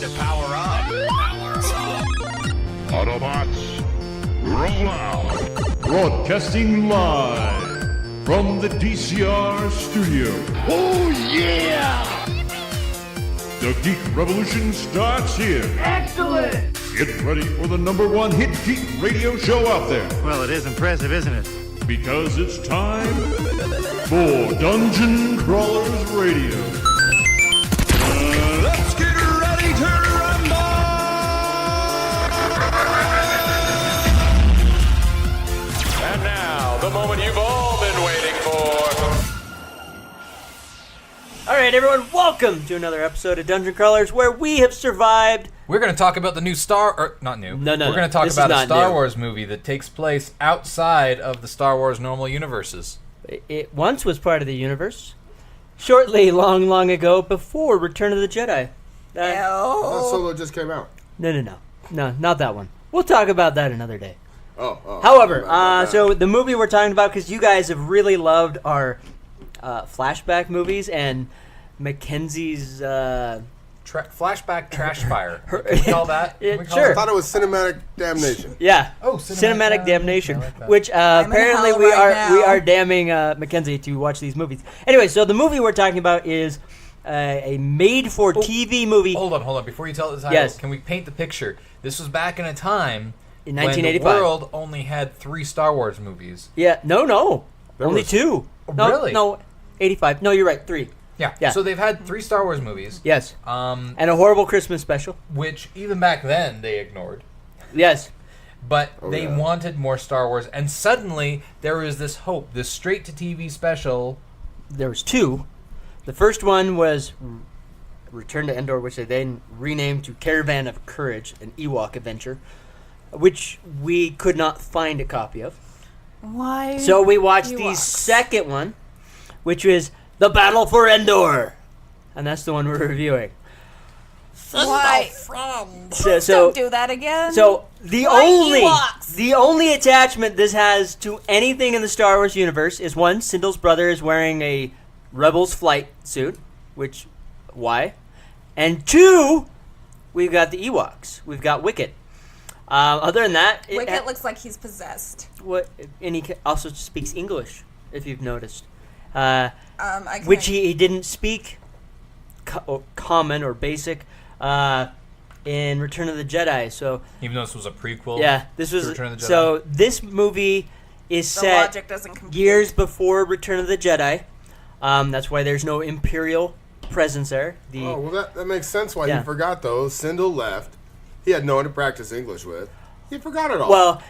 to power up. Autobots, roll out. Broadcasting live from the DCR studio. Oh, yeah! The Geek Revolution starts here. Excellent! Get ready for the #1 hit geek radio show out there. Well, it is impressive, isn't it? Because it's time for Dungeon Crawlers Radio. Let's get ready to rumble! And now, the moment you've all been waiting for. All right, everyone, welcome to another episode of Dungeon Crawlers, where we have survived. We're going to talk about the new not new. No. We're going to talk This about is a not Star new. Wars movie that takes place outside of the Star Wars normal universes. It once was part of the universe, shortly, long ago, before Return of the Jedi. Solo just came out. No, not that one. We'll talk about that another day. Oh. However, so the movie we're talking about, because you guys have really loved our flashback movies and Mackenzie's... Flashback trash fire. Can we call that? Yeah, Can we call sure. I thought it was Cinematic Damnation. Yeah. Oh, Cinematic Damnation, I like that. which apparently hell we right are now. damning Mackenzie to watch these movies. Anyway, so the movie we're talking about is a made-for-TV movie Hold on. Before you tell the title, Yes. can we paint the picture? This was back in a time in when the 1985. world only had 3 Star Wars movies. Yeah, no, There only was- 2. No, Really? No, 85. No, you're right, 3. Yeah. So they've had 3 Star Wars movies. Yes, and a horrible Christmas special. Which even back then they ignored. Yes. But Oh, they yeah. wanted more Star Wars, and suddenly there was this hope, this straight-to-TV special. There was 2. The first one was Return to Endor, which they then renamed to Caravan of Courage, an Ewok adventure, which we could not find a copy of. Why? So we watched the Ewoks? second one, which was The Battle For Endor. And that's the one we're reviewing. Why? So Don't do that again. So the Why Ewoks? only attachment this has to anything in the Star Wars universe is, one, Sindel's brother is wearing a Rebels flight suit, which, why? And 2, we've got the Ewoks. We've got Wicket. Other than that, Wicket looks like he's possessed. and he also speaks English, if you've noticed. I Which can't- he didn't speak common or basic in Return of the Jedi. So Even though this was a prequel. yeah, this was Return of the Jedi. so. This movie is the set logic doesn't compute. years before Return of the Jedi. That's why there's no Imperial presence there. Oh, well, that makes sense why Yeah. he forgot those. Sindel left. He had no one to practice English with. He forgot it all. Well,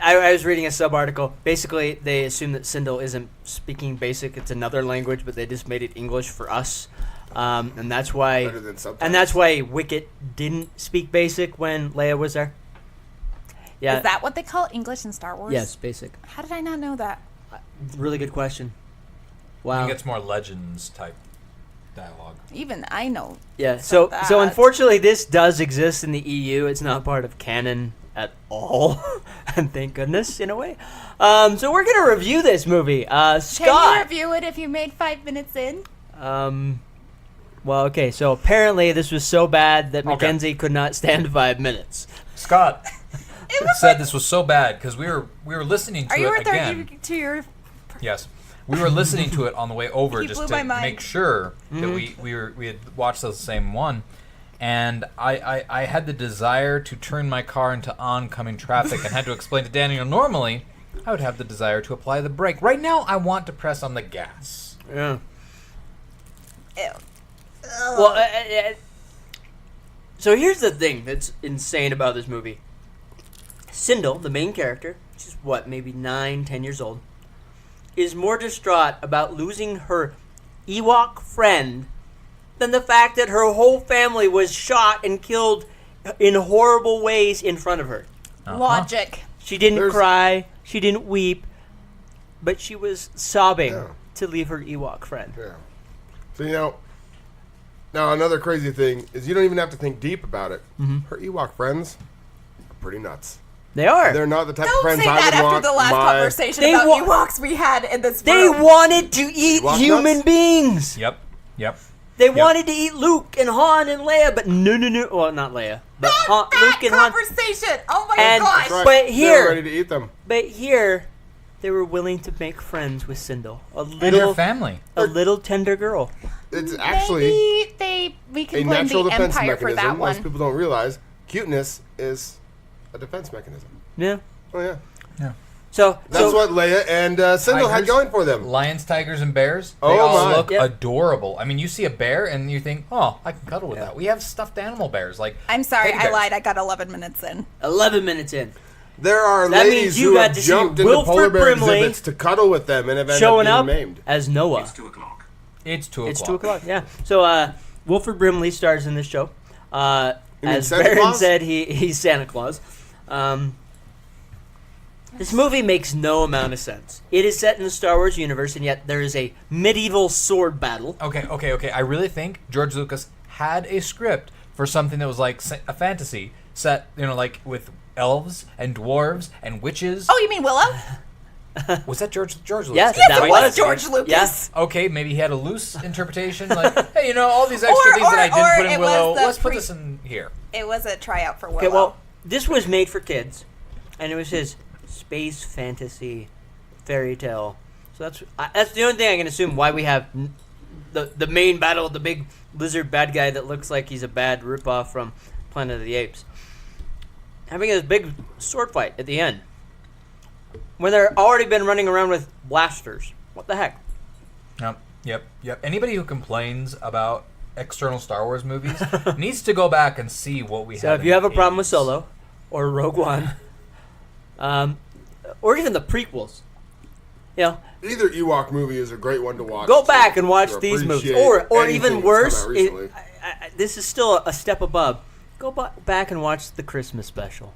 I was reading a sub-article. Basically, they assume that Sindel isn't speaking Basic. It's another language, but they just made it English for us. And that's why. Better than subtitles. And that's why Wicket didn't speak Basic when Leia was there. Yeah. Is that what they call English in Star Wars? Yes, Basic. How did I not know that? Really good question. I Wow. think it's more Legends type dialogue. Even I know. Yeah. So that. unfortunately, this does exist in the EU. It's not part of canon at all, and thank goodness in a way. So we're gonna review this movie. Can you Scott. review it if you made 5 minutes in? Well, okay. So apparently, this was so bad that Okay. Mackenzie could not stand 5 minutes. Scott said this was so bad because we were listening to Are you it again. referring to your? Yes. We were listening to it on the way over He just blew to my mind. make sure Mm-hmm. that we had watched the same one. And I had the desire to turn my car into oncoming traffic and had to explain to Daniel, normally I would have the desire to apply the brake. Right now I want to press on the gas. Yeah. Ew. Well, so here's the thing that's insane about this movie. Sindel, the main character, she's what, maybe 9, 10 years old, is more distraught about losing her Ewok friend than the fact that her whole family was shot and killed in horrible ways in front of her. Logic. She didn't There's- cry, she didn't weep, but she was sobbing Yeah. to leave her Ewok friend. Yeah. So, now another crazy thing is you don't even have to think deep about it. Mm-hmm. Her Ewok friends are pretty nuts. They are. They're not the type of Don't friends say I that would after want the last my... conversation They about wa- Ewoks we had in this They room. wanted to eat Ewok human nuts? beings. Yep. They wanted to eat Luke and Han and Leia, but no. Well, not Leia, but Luke and Han. Conversation. Oh my And- gosh. Right. But They here- were ready to eat them. But here, they were willing to make friends with Sindel, And their family. a little tender girl. It's actually Maybe we a can blame natural the defense Empire for mechanism. that Most one. people don't realize cuteness is a defense mechanism. Yeah. Oh yeah, So that's what Leia and Sindel had Tigers, going for them. Lions, tigers, and bears. They Oh, all my. look Yep. adorable. I mean, you see a bear and you think, oh, I can cuddle with that. We have stuffed animal bears. Like I'm sorry, teddy I bears. lied. I got 11 minutes in. 11 minutes in, There are That means ladies you who got have to see jumped into Wilford polar bear Brimley exhibits to cuddle with them and have ended showing up up being maimed. as Noah. It's 2 o'clock. It's 2 o'clock. Yeah. So Wilford Brimley stars in this show. You mean As Santa Baron Claus? said, he's Santa Claus. This movie makes no amount of sense. It is set in the Star Wars universe, and yet there is a medieval sword battle. Okay. I really think George Lucas had a script for something that was like a fantasy set, like with elves and dwarves and witches. Oh, you mean Willow? Was that George Lucas? Yes, Yes, that it was was George Lucas. Yes. Okay, maybe he had a loose interpretation, like, hey, all these extra things that I or didn't put in it was Willow, the let's put this in here. It was a tryout for Willow. Okay, well, this was made for kids, and it was his space fantasy fairy tale. So that's the only thing I can assume why we have the main battle, the big lizard bad guy that looks like he's a bad ripoff from Planet of the Apes, having this big sword fight at the end when they're already been running around with blasters. What the heck? Yep. Anybody who complains about external Star Wars movies needs to go back and see what we So had if in you have the a problem with 80s. Solo or Rogue One, or even the prequels, Either Ewok movie is a great one to watch. go back and watch to these movies. appreciate Or anything even that's worse, come out recently. this is still a step above. Go back and watch the Christmas special,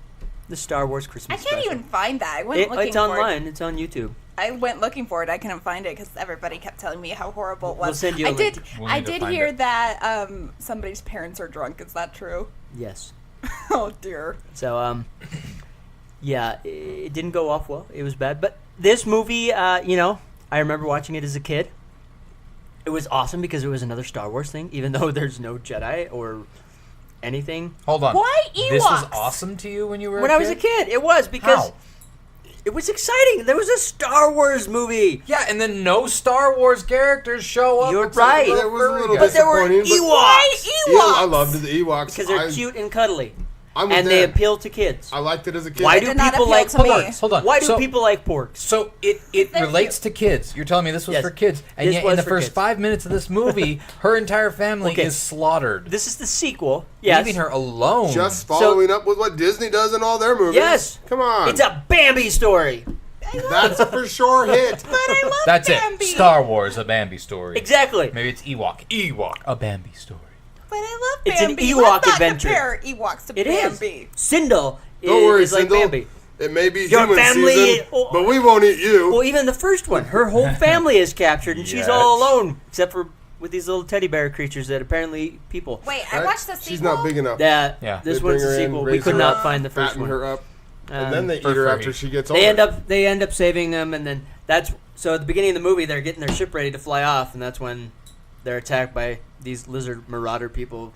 the Star Wars I Christmas can't special. even find that. I went looking It's for online. it. It's on YouTube. I went looking for it. I couldn't find it because everybody kept telling me how horrible it was. We'll send you a I link. did. We'll I need to did find hear it. that somebody's parents are drunk. Is that true? Yes. Oh dear. So yeah, it didn't go off well. It was bad. But this movie, I remember watching it as a kid. It was awesome because it was another Star Wars thing, even though there's no Jedi or anything. Hold on. Why This was Ewoks? awesome to you when you were When a I kid? was a kid, it was because How? it was exciting. There was a Star Wars movie. Yeah, and then no Star Wars characters show up. You're except for right. the That was a furry little guy. But there were disappointing, but- Ewoks. Yeah, I loved the Ewoks Because they're cute and cuddly. I'm with And they Dan. appeal to kids. I liked it as a kid. Why They do did not people appeal like to me. porks? Hold on. Why do So- people like porks? So it They're relates to kids. You're telling me this was Yes. for kids, and This yet was in the for first kids. 5 minutes of this movie, her entire family Okay. is slaughtered, This is the sequel. Yes. leaving her alone. Just following up with what Disney does in all their movies. Yes. Come on. It's a Bambi story. That's a for sure hit. But I love That's Bambi. it. Star Wars, a Bambi story. Exactly. Maybe it's Ewok, a Bambi story. But I love It's an Bambi. Ewok Let's not adventure. compare Ewoks to It is. Bambi. Sindel Don't worry, is like Sindel. Bambi. It may be Your human family- season, oh, but we won't eat you. Well, even the first one, her whole family is captured, and she's Yes. all alone, except for with these little teddy bear creatures that apparently eat people. Wait, I Right? watched the sequel. She's not big enough. Yeah, Yeah. this They one's bring a her in, sequel. We raise could her not up, find the first fatten one. her up, and then they eat for her free. after she gets older. They end up saving them, and then that's so at the beginning of the movie they're getting their ship ready to fly off, and that's when they're attacked by these lizard marauder people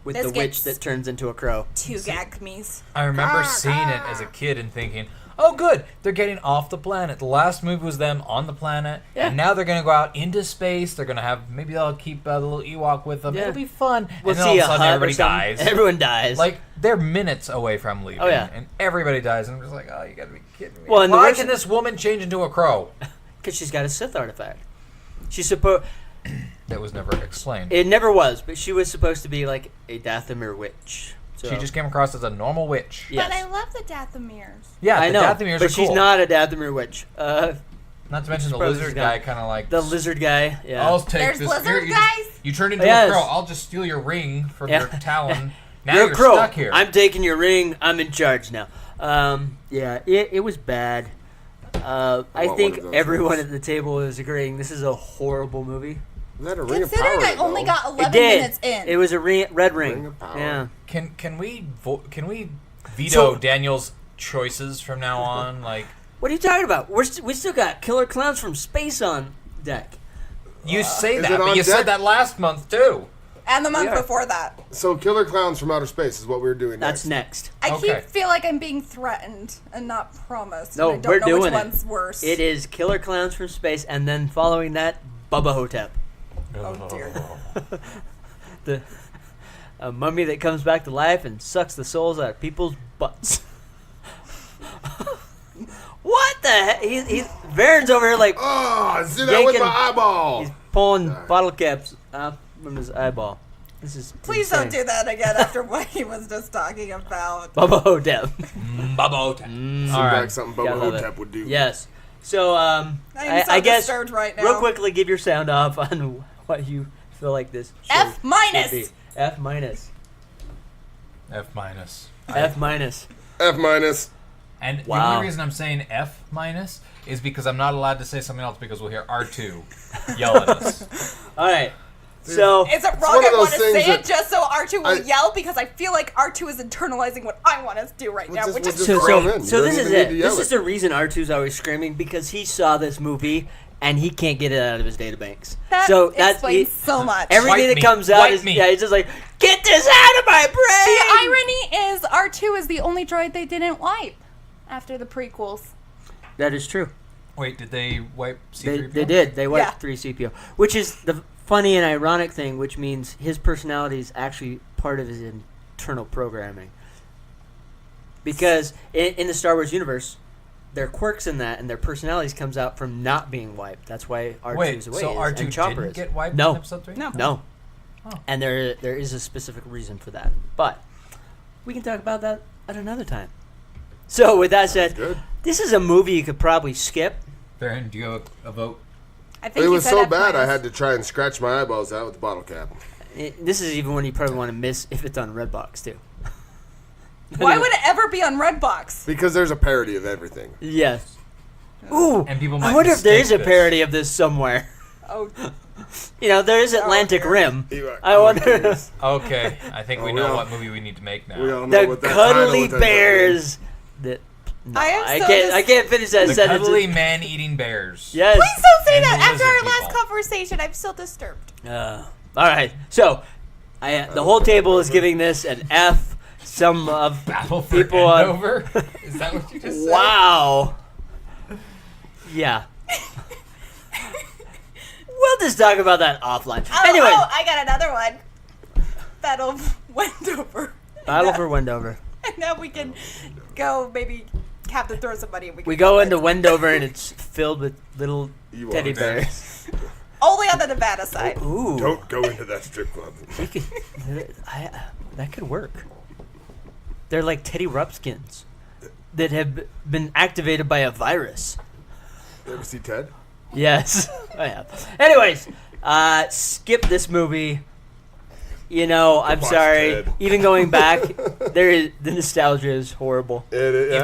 with This the witch gets- that turns into a crow. Two gag me's. I remember seeing it as a kid and thinking, oh, good, they're getting off the planet. The last movie was them on the planet, Yeah. and now they're going to go out into space. They're going to have, maybe they'll keep the little Ewok with them. Yeah. It'll be fun. We'll and then all see of a a sudden hut or everybody something. dies. Everyone dies. Like, they're minutes away from leaving. Oh, yeah. And everybody dies, and I'm just like, oh, you got to be kidding me. Well, and the Why worst- can this woman change into a crow? because she's got a Sith artifact. She's supposed. That was never explained. It never was, but she was supposed to be like a Dathomir witch. So, She just came across as a normal witch. Yes. But I love the Dathomires. Yeah, I the know, Dathomires but are she's cool. not a Dathomir witch. Not to mention the Suppose lizard she's got- guy kind of like... The lizard guy. Yeah. I'll take There's this. lizard Here, you guys? You turned into Yes. a crow. I'll just steal your ring from Yeah. your talon. Now You're you're a crow. stuck here. I'm taking your ring. I'm in charge now. Yeah, it was bad. I want think one of those everyone rings. at the table is agreeing this is a horrible movie. Is that a ring of power? Considering I only though? got 11 it did. minutes in. It was a red ring. Ring of power. Yeah. Can we veto So- Daniel's choices from now on? Like, What are you talking about? We still got killer clowns from space on deck. You say Is that, it but on you said deck? that last month too. And the month We are. before that. So Killer Clowns from Outer Space is what we're doing That's next. next. I Okay. keep feel like I'm being threatened and not promised. No, and I don't we're know doing which it. one's worse. It is Killer Clowns from Space, and then following that, Bubba Hotep. Oh dear. A mummy that comes back to life and sucks the souls out of people's butts. What the heck? He's Varen's over here like Oh, see that with Yanking- my eyeball. he's pulling bottle caps out from his eyeball. This is Please insane. don't do that again after what he was just talking about. Bubba Hotep. Bubba. Seems All right. like something Gotta Bubba love it. Hotep would do. Yes. So I'm so I guess disturbed right now. real quickly give your sound off on what you feel like this show F minus. should be. F minus. F minus. F minus. F minus. And the Wow. only reason I'm saying F minus is because I'm not allowed to say something else because we'll hear R2 yell at us. All right. So Is it one wrong of I those want to say things it that just so R2 will I- yell? Because I feel like R2 is internalizing what I want us to do right now, just- which we'll is just so throw so, him in. so You this don't is even it. need to yell This is it. the reason R2's always screaming because he saw this movie and he can't get it out of his databanks. that so that's explains so much. everything Wipe that me. comes out Wipe is me. yeah. He's just like get this out of my brain. The irony is R2 is the only droid they didn't wipe after the prequels. That is true. Wait, did they wipe They, C-3PO? they did. They wiped Yeah. 3CPO, which is the funny and ironic thing, which means his personality is actually part of his internal programming. Because in the Star Wars universe, their quirks in that and their personalities comes out from not being wiped. That's why R2 Wait, is away. so R2 and Chopper didn't is. get wiped No. in episode 3? No. No. Oh. And there is a specific reason for that. But we can talk about that at another time. So with that said, good. this is a movie you could probably skip. Baron, do you have a vote? I think It you was said so F bad I minus. had to try and scratch my eyeballs out with the bottle cap. This is even one you probably want to miss if it's on Redbox too. Why would it ever be on Redbox? Because there's a parody of everything. Yes. Ooh, And people I might wonder if there is a mistake this. parody of this somewhere. Oh, You know, there is Atlantic dear. Rim. Ewok. I wonder. Okay, I think we Oh, know yeah. what movie we need to make now. We all know The what that title cuddly would end up bears. That no, I am I so can't. I can't finish that The sentence. cuddly man-eating bears. Yes. please don't say And that the after our lizard last people. conversation. I'm still disturbed. All right. So, the whole table is giving this an F. Some of Battle for people on. Endor? Is that what you just said? Wow. Yeah. We'll just talk about that offline. Oh, Anyway, I got another one. Battle of Wendover. Battle for Wendover. And now we can go maybe have to throw somebody. And We go into Wendover and it's filled with little Ewok teddy bears. bears. only on the Nevada side. Ooh. Don't go into that strip club. We could, that could work. They're like Teddy Rupskins that have been activated by a virus. You ever see Ted? Yes, I have. Anyways, skip this movie. You know, I'm Watch sorry. Ted. Even going back, the nostalgia is horrible. Yeah.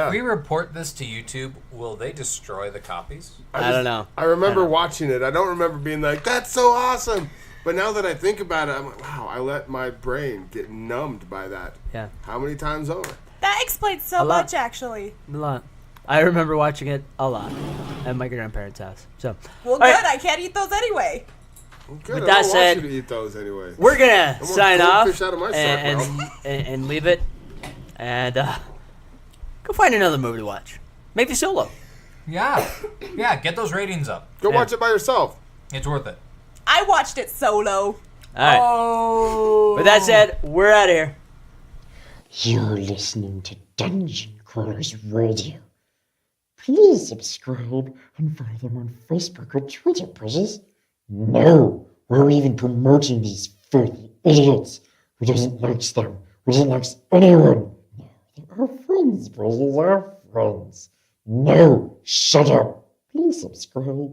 If we report this to YouTube, will they destroy the copies? I don't know. I remember I know. watching it. I don't remember being like, that's so awesome. But now that I think about it, I'm like, wow, I let my brain get numbed by that. Yeah, How many times over? That explains so A lot. much, actually. a lot. I remember watching it a lot at my grandparents' house. So, Well, all right, good. I can't eat those anyway. Good. With I that don't said, want you to eat those anyway. we're gonna want sign off goldfish out of my sack, and leave it, and go find another movie to watch. Maybe solo. Yeah. Yeah, get those ratings up. Go Yeah. watch it by yourself. It's worth it. I watched it solo. All right. Oh. With that said, we're out of here. You're listening to Dungeon Crawlers Radio. Please subscribe and follow them on Facebook or Twitter, precious. No, we're even promoting these filthy idiots. Who doesn't like them? Who doesn't like anyone? No, they're our friends, precious, our friends. No, shut up. Please subscribe.